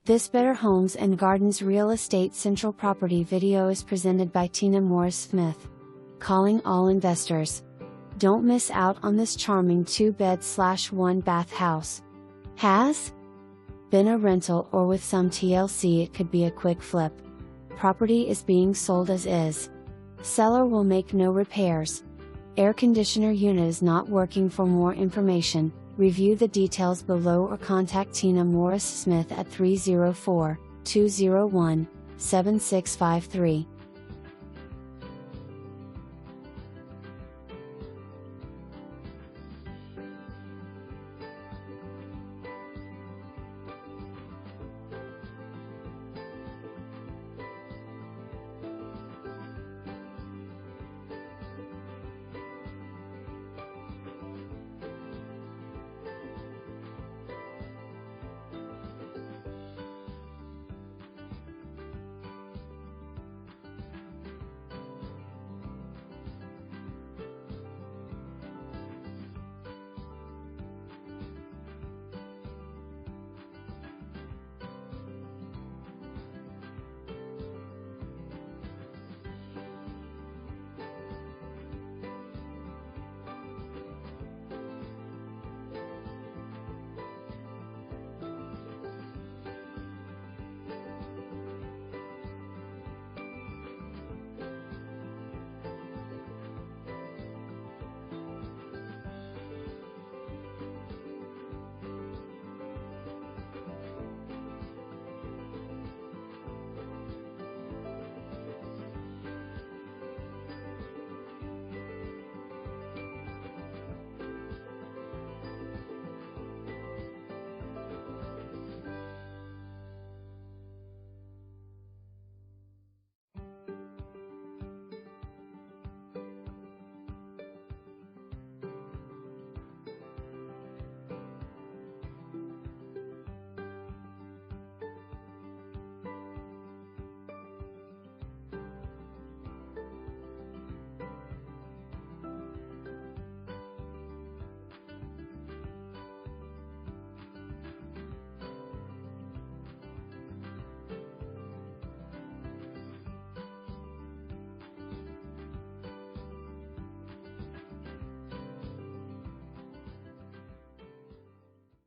This Better Homes and Gardens Real Estate Central Property video is presented by Tina Morris Smith. Calling all investors. Don't miss out on this charming 2-bed/1-bath house. Has been a rental or with some TLC, it could be a quick flip. Property is being sold as is. Seller will make no repairs. Air conditioner unit is not working. For more information, review the details below or contact Tina Morris Smith at 304-201-7653.